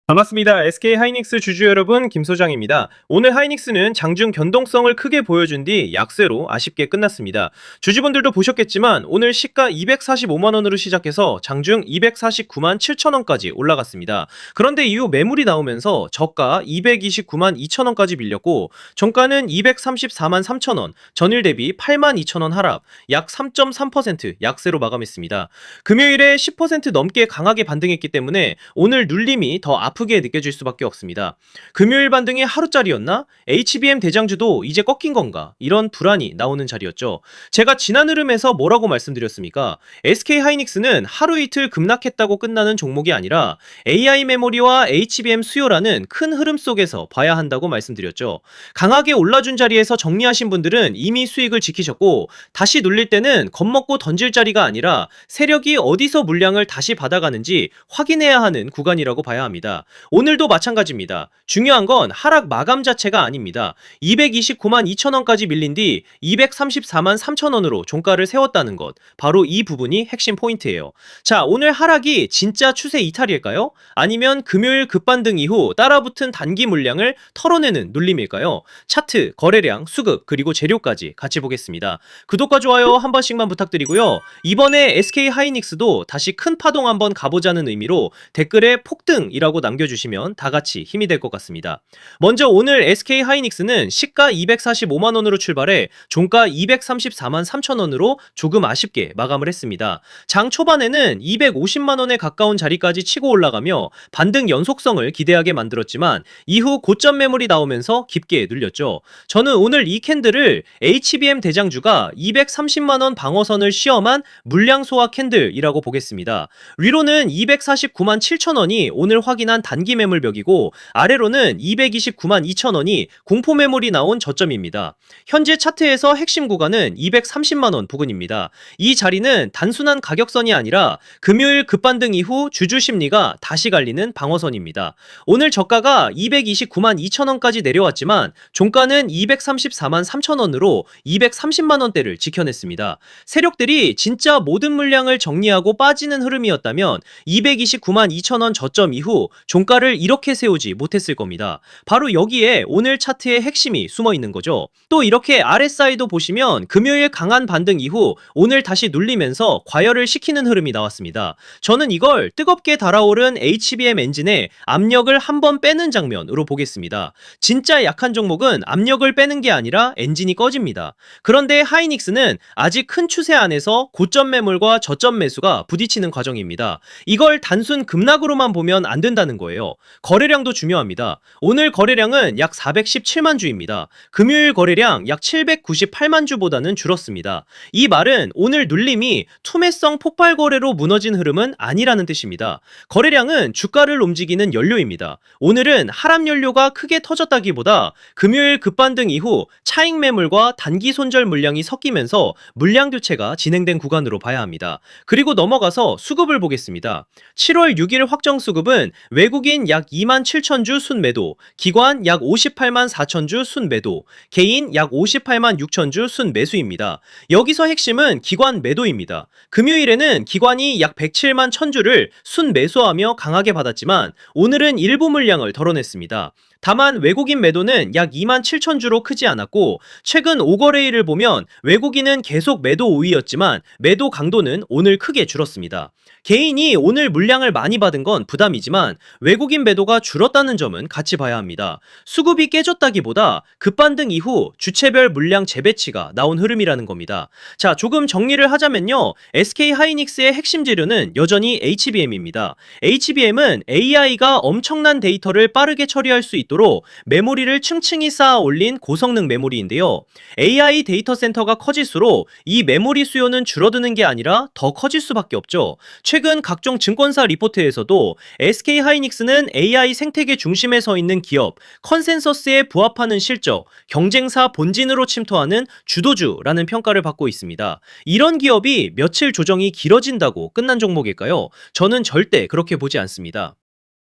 반갑습니다. SK 하이닉스 주주 여러분, 김 소장입니다. 오늘 하이닉스는 장중 변동성을 크게 보여준 뒤 약세로 아쉽게 끝났습니다. 주주분들도 보셨겠지만 오늘 시가 245만 원으로 시작해서 장중 249만 7천 원까지 올라갔습니다. 그런데 이후 매물이 나오면서 저가 229만 2천 원까지 밀렸고 종가는 234만 3천 원, 전일 대비 8만 2천 원 하락, 약 3.3% 약세로 마감했습니다. 금요일에 10% 넘게 강하게 반등했기 때문에 오늘 눌림이 더 아프게 느껴질 수밖에 없습니다. 금요일 반등이 하루짜리였나? HBM 대장주도 이제 꺾인 건가? 이런 불안이 나오는 자리였죠. 제가 지난 흐름에서 뭐라고 말씀드렸습니까? SK 하이닉스는 하루 이틀 급락했다고 끝나는 종목이 아니라 AI 메모리와 HBM 수요라는 큰 흐름 속에서 봐야 한다고 말씀드렸죠. 강하게 올라준 자리에서 정리하신 분들은 이미 수익을 지키셨고 다시 눌릴 때는 겁먹고 던질 자리가 아니라 세력이 어디서 물량을 다시 받아가는지 확인해야 하는 구간이라고 봐야 합니다. 오늘도 마찬가지입니다. 중요한 건 하락 마감 자체가 아닙니다. 229만 2천 원까지 밀린 뒤 234만 3천 원으로 종가를 세웠다는 것. 바로 이 부분이 핵심 포인트예요. 자, 오늘 하락이 진짜 추세 이탈일까요? 아니면 금요일 급반등 이후 따라붙은 단기 물량을 털어내는 눌림일까요? 차트, 거래량, 수급, 그리고 재료까지 같이 보겠습니다. 구독과 좋아요 한 번씩만 부탁드리고요. 이번에 SK 하이닉스도 다시 큰 파동 한번 가보자는 의미로 댓글에 폭등이라고 남겨주시면 다 같이 힘이 될 것 같습니다. 먼저 오늘 SK 하이닉스는 시가 245만 원으로 출발해 종가 234만 3천 원으로 조금 아쉽게 마감을 했습니다. 장 초반에는 250만 원에 가까운 자리까지 치고 올라가며 반등 연속성을 기대하게 만들었지만 이후 고점 매물이 나오면서 깊게 눌렸죠. 저는 오늘 이 캔들을 HBM 대장주가 230만 원 방어선을 시험한 물량 소화 캔들이라고 보겠습니다. 위로는 249만 7천 원이 오늘 확인한 단기 매물벽이고 아래로는 229만 2천 원이 공포 매물이 나온 저점입니다. 현재 차트에서 핵심 구간은 230만 원 부근입니다. 이 자리는 단순한 가격선이 아니라 금요일 급반등 이후 주주 심리가 다시 갈리는 방어선입니다. 오늘 저가가 229만 2천 원까지 내려왔지만 종가는 234만 3천 원으로 230만 원대를 지켜냈습니다. 세력들이 진짜 모든 물량을 정리하고 빠지는 흐름이었다면 229만 2천 원 저점 이후 종가를 이렇게 세우지 못했을 겁니다. 바로 여기에 오늘 차트의 핵심이 숨어 있는 거죠. 또 이렇게 RSI도 보시면 금요일 강한 반등 이후 오늘 다시 눌리면서 과열을 시키는 흐름이 나왔습니다. 저는 이걸 뜨겁게 달아오른 HBM 엔진에 압력을 한번 빼는 장면으로 보겠습니다. 진짜 약한 종목은 압력을 빼는 게 아니라 엔진이 꺼집니다. 그런데 하이닉스는 아직 큰 추세 안에서 고점 매물과 저점 매수가 부딪히는 과정입니다. 이걸 단순 급락으로만 보면 안 된다는 거예요. 거래량도 중요합니다. 오늘 거래량은 약 417만 주입니다. 금요일 거래량 약 798만 주보다는 줄었습니다. 이 말은 오늘 눌림이 투매성 폭발 거래로 무너진 흐름은 아니라는 뜻입니다. 거래량은 주가를 움직이는 연료입니다. 오늘은 하락 연료가 크게 터졌다기보다 금요일 급반등 이후 차익 매물과 단기 손절 물량이 섞이면서 물량 교체가 진행된 구간으로 봐야 합니다. 그리고 넘어가서 수급을 보겠습니다. 7월 6일 확정 수급은 외국인 약 2만 7천 주 순매도, 기관 약 58만 4천 주 순매도, 개인 약 58만 6천 주 순매수입니다. 여기서 핵심은 기관 매도입니다. 금요일에는 기관이 약 107만 1천 주를 순매수하며 강하게 받았지만 오늘은 일부 물량을 덜어냈습니다. 다만 외국인 매도는 약 2만 7천 주로 크지 않았고 최근 5거래일을 보면 외국인은 계속 매도 우위였지만 매도 강도는 오늘 크게 줄었습니다. 개인이 오늘 물량을 많이 받은 건 부담이지만 외국인 매도가 줄었다는 점은 같이 봐야 합니다. 수급이 깨졌다기보다 급반등 이후 주체별 물량 재배치가 나온 흐름이라는 겁니다. 자, 조금 정리를 하자면요. SK 하이닉스의 핵심 재료는 여전히 HBM입니다. HBM은 AI가 엄청난 데이터를 빠르게 처리할 수 있도록 메모리를 층층이 쌓아 올린 고성능 메모리인데요. AI 데이터 센터가 커질수록 이 메모리 수요는 줄어드는 게 아니라 더 커질 수밖에 없죠. 최근 각종 증권사 리포트에서도 SK 하이닉스는 AI 생태계 중심에 서 있는 기업, 컨센서스에 부합하는 실적, 경쟁사 본진으로 침투하는 주도주라는 평가를 받고 있습니다. 이런 기업이 며칠 조정이 길어진다고 끝난 종목일까요? 저는 절대 그렇게 보지 않습니다.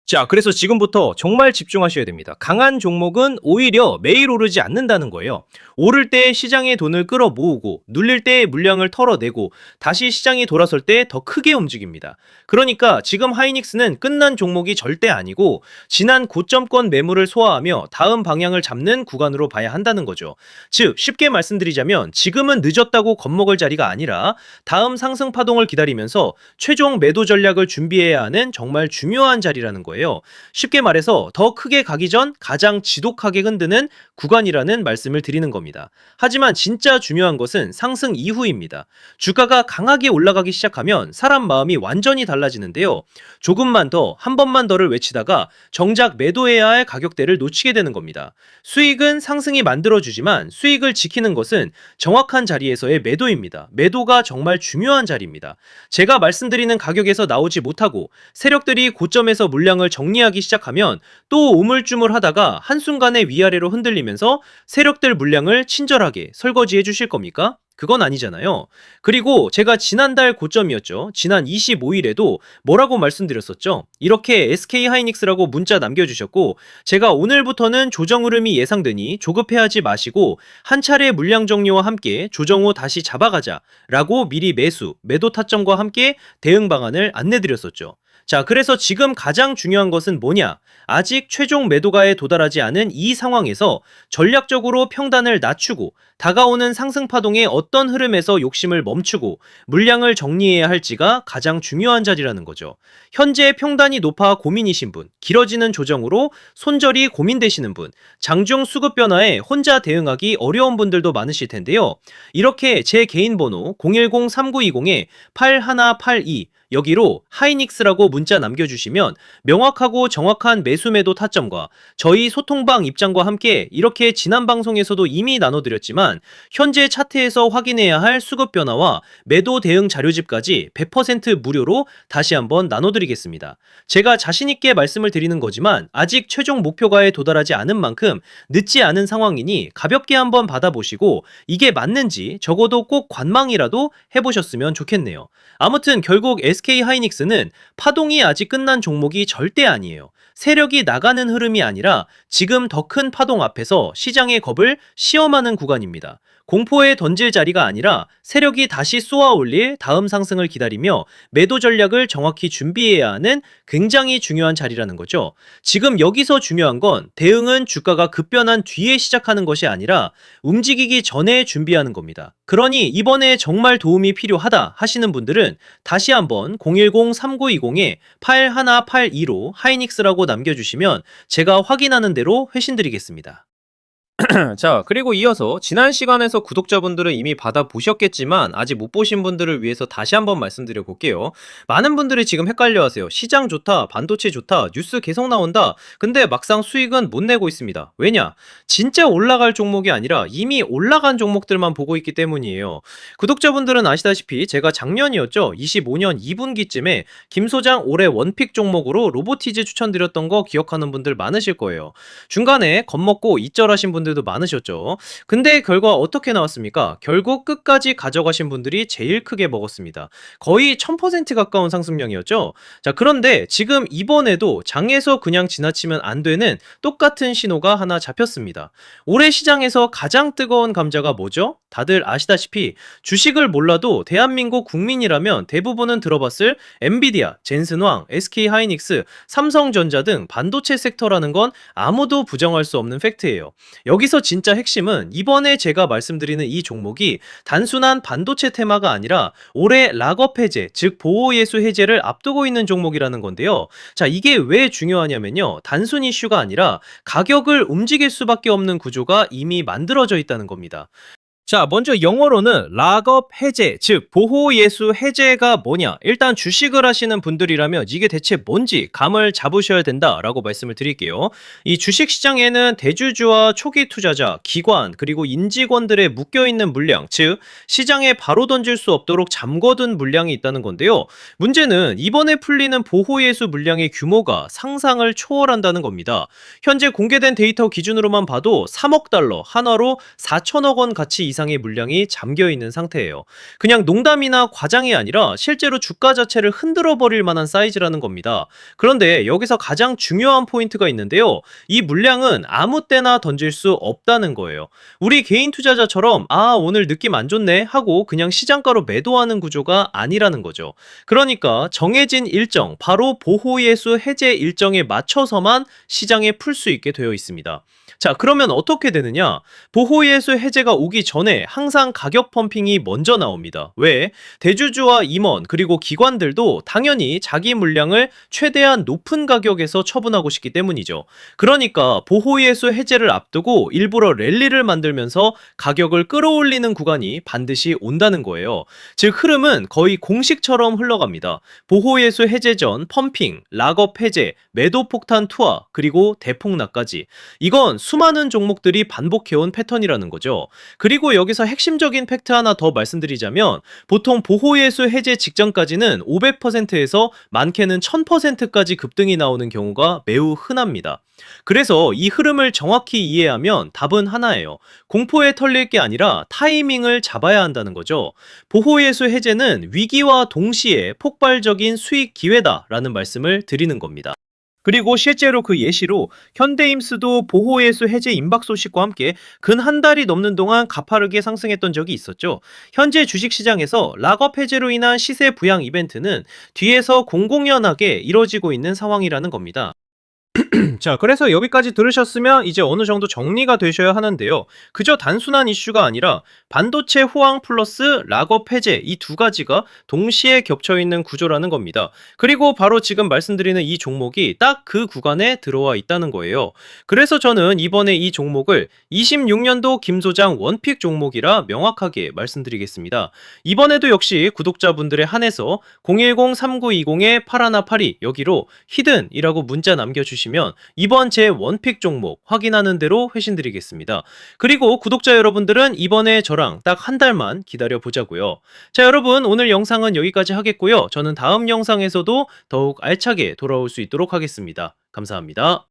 자, 그래서 지금부터 정말 집중하셔야 됩니다. 강한 종목은 오히려 매일 오르지 않는다는 거예요. 오를 때 시장의 돈을 끌어 모으고 눌릴 때 물량을 털어내고 다시 시장이 돌아설 때 더 크게 움직입니다. 그러니까 지금 하이닉스는 끝난 종목이 절대 아니고 지난 고점권 매물을 소화하며 다음 방향을 잡는 구간으로 봐야 한다는 거죠. 즉 쉽게 말씀드리자면 지금은 늦었다고 겁먹을 자리가 아니라 다음 상승 파동을 기다리면서 최종 매도 전략을 준비해야 하는 정말 중요한 자리라는 거예요. 쉽게 말해서 더 크게 가기 전 가장 지독하게 흔드는 구간이라는 말씀을 드리는 겁니다. 하지만 진짜 중요한 것은 상승 이후입니다. 주가가 강하게 올라가기 시작하면 사람 마음이 완전히 달라지는데요. 조금만 더, 한 번만 더를 외치다가 정작 매도해야 할 가격대를 놓치게 되는 겁니다. 수익은 상승이 만들어주지만 수익을 지키는 것은 정확한 자리에서의 매도입니다. 매도가 정말 중요한 자리입니다. 제가 말씀드리는 가격에서 나오지 못하고 세력들이 고점에서 물량을 정리하기 시작하면 또 우물쭈물하다가 한순간에 위아래로 흔들리면서 세력들 물량을 친절하게 설거지해 주실 겁니까? 그건 아니잖아요. 그리고 제가 지난달 고점이었죠. 지난 25일에도 뭐라고 말씀드렸었죠? 이렇게 SK하이닉스라고 문자 남겨주셨고 제가 오늘부터는 조정 흐름이 예상되니 조급해하지 마시고 한 차례 물량 정리와 함께 조정 후 다시 잡아가자 라고 미리 매도 타점과 함께 대응 방안을 안내드렸었죠. 자, 그래서 지금 가장 중요한 것은 뭐냐? 아직 최종 매도가에 도달하지 않은 이 상황에서 전략적으로 평단을 낮추고 다가오는 상승 파동의 어떤 흐름에서 욕심을 멈추고 물량을 정리해야 할지가 가장 중요한 자리라는 거죠. 현재 평단이 높아 고민이신 분, 길어지는 조정으로 손절이 고민되시는 분, 장중 수급 변화에 혼자 대응하기 어려운 분들도 많으실 텐데요. 이렇게 제 개인 번호 010-3920-8182 여기로 하이닉스라고 문자 남겨주시면 명확하고 정확한 매수 매도 타점과 저희 소통방 입장과 함께 이렇게 지난 방송에서도 이미 나눠드렸지만 현재 차트에서 확인해야 할 수급 변화와 매도 대응 자료집까지 100% 무료로 다시 한번 나눠드리겠습니다. 제가 자신있게 말씀을 드리는 거지만 아직 최종 목표가에 도달하지 않은 만큼 늦지 않은 상황이니 가볍게 한번 받아보시고 이게 맞는지 적어도 꼭 관망이라도 해보셨으면 좋겠네요. 아무튼 결국 SK하이닉스는 파동이 아직 끝난 종목이 절대 아니에요. 세력이 나가는 흐름이 아니라 지금 더 큰 파동 앞에서 시장의 겁을 시험하는 구간입니다. 공포에 던질 자리가 아니라 세력이 다시 쏘아 올릴 다음 상승을 기다리며 매도 전략을 정확히 준비해야 하는 굉장히 중요한 자리라는 거죠. 지금 여기서 중요한 건 대응은 주가가 급변한 뒤에 시작하는 것이 아니라 움직이기 전에 준비하는 겁니다. 그러니 이번에 정말 도움이 필요하다 하시는 분들은 다시 한번 010-3920-8182로 하이닉스라고 남겨주시면 제가 확인하는 대로 회신드리겠습니다. 자, 그리고 이어서 지난 시간에서 구독자분들은 이미 받아보셨겠지만 아직 못 보신 분들을 위해서 다시 한번 말씀드려 볼게요. 많은 분들이 지금 헷갈려 하세요. 시장 좋다, 반도체 좋다, 뉴스 계속 나온다. 근데 막상 수익은 못 내고 있습니다. 왜냐? 진짜 올라갈 종목이 아니라 이미 올라간 종목들만 보고 있기 때문이에요. 구독자분들은 아시다시피 제가 작년이었죠. 25년 2분기쯤에 김 소장 올해 원픽 종목으로 로보티즈 추천드렸던 거 기억하는 분들 많으실 거예요. 중간에 겁먹고 이절하신 분들도 많으셨죠. 근데 결과 어떻게 나왔습니까? 결국 끝까지 가져가신 분들이 제일 크게 먹었습니다. 거의 1000% 가까운 상승량이었죠. 자, 그런데 지금 이번에도 장에서 그냥 지나치면 안 되는 똑같은 신호가 하나 잡혔습니다. 올해 시장에서 가장 뜨거운 감자가 뭐죠? 다들 아시다시피 주식을 몰라도 대한민국 국민이라면 대부분은 들어봤을 엔비디아, 젠슨왕, SK하이닉스, 삼성전자 등 반도체 섹터라는 건 아무도 부정할 수 없는 팩트예요. 여기서 진짜 핵심은 이번에 제가 말씀드리는 이 종목이 단순한 반도체 테마가 아니라 올해 락업 해제, 즉 보호예수 해제를 앞두고 있는 종목이라는 건데요. 자, 이게 왜 중요하냐면요. 단순 이슈가 아니라 가격을 움직일 수밖에 없는 구조가 이미 만들어져 있다는 겁니다. 자, 먼저 영어로는 락업 해제, 즉 보호예수 해제가 뭐냐? 일단 주식을 하시는 분들이라면 이게 대체 뭔지 감을 잡으셔야 된다라고 말씀을 드릴게요. 이 주식시장에는 대주주와 초기 투자자, 기관, 그리고 인직원들의 묶여있는 물량, 즉 시장에 바로 던질 수 없도록 잠궈둔 물량이 있다는 건데요. 문제는 이번에 풀리는 보호예수 물량의 규모가 상상을 초월한다는 겁니다. 현재 공개된 데이터 기준으로만 봐도 3억 달러, 한화로 4천억 원 가치 이상의 물량이 잠겨 있는 상태예요. 그냥 농담이나 과장이 아니라 실제로 주가 자체를 흔들어 버릴 만한 사이즈라는 겁니다. 그런데 여기서 가장 중요한 포인트가 있는데요. 이 물량은 아무 때나 던질 수 없다는 거예요. 우리 개인 투자자처럼 오늘 느낌 안 좋네 하고 그냥 시장가로 매도하는 구조가 아니라는 거죠. 그러니까 정해진 일정, 바로 보호예수 해제 일정에 맞춰서만 시장에 풀 수 있게 되어 있습니다. 자, 그러면 어떻게 되느냐? 보호예수 해제가 오기 전에 항상 가격 펌핑이 먼저 나옵니다. 왜? 대주주와 임원 그리고 기관들도 당연히 자기 물량을 최대한 높은 가격에서 처분하고 싶기 때문이죠. 그러니까 보호예수 해제를 앞두고 일부러 랠리를 만들면서 가격을 끌어올리는 구간이 반드시 온다는 거예요. 즉 흐름은 거의 공식처럼 흘러갑니다. 보호예수 해제 전 펌핑, 락업 해제, 매도 폭탄 투하, 그리고 대폭락까지. 이건 수많은 종목들이 반복해온 패턴이라는 거죠. 그리고 여기서 핵심적인 팩트 하나 더 말씀드리자면 보통 보호예수 해제 직전까지는 500%에서 많게는 1000%까지 급등이 나오는 경우가 매우 흔합니다. 그래서 이 흐름을 정확히 이해하면 답은 하나예요. 공포에 털릴 게 아니라 타이밍을 잡아야 한다는 거죠. 보호예수 해제는 위기와 동시에 폭발적인 수익 기회다라는 말씀을 드리는 겁니다. 그리고 실제로 그 예시로 현대임스도 보호예수 해제 임박 소식과 함께 근 한 달이 넘는 동안 가파르게 상승했던 적이 있었죠. 현재 주식시장에서 락업 해제로 인한 시세 부양 이벤트는 뒤에서 공공연하게 이뤄지고 있는 상황이라는 겁니다. 자, 그래서 여기까지 들으셨으면 이제 어느 정도 정리가 되셔야 하는데요. 그저 단순한 이슈가 아니라 반도체 호황 플러스 락업 해제 이 두 가지가 동시에 겹쳐 있는 구조라는 겁니다. 그리고 바로 지금 말씀드리는 이 종목이 딱 그 구간에 들어와 있다는 거예요. 그래서 저는 이번에 이 종목을 26년도 김소장 원픽 종목이라 명확하게 말씀드리겠습니다. 이번에도 역시 구독자분들에 한해서 010-3920-8182 여기로 히든이라고 문자 남겨주시면 이번 제 원픽 종목 확인하는 대로 회신드리겠습니다. 그리고 구독자 여러분들은 이번에 저랑 딱 한 달만 기다려 보자고요. 자, 여러분 오늘 영상은 여기까지 하겠고요. 저는 다음 영상에서도 더욱 알차게 돌아올 수 있도록 하겠습니다. 감사합니다.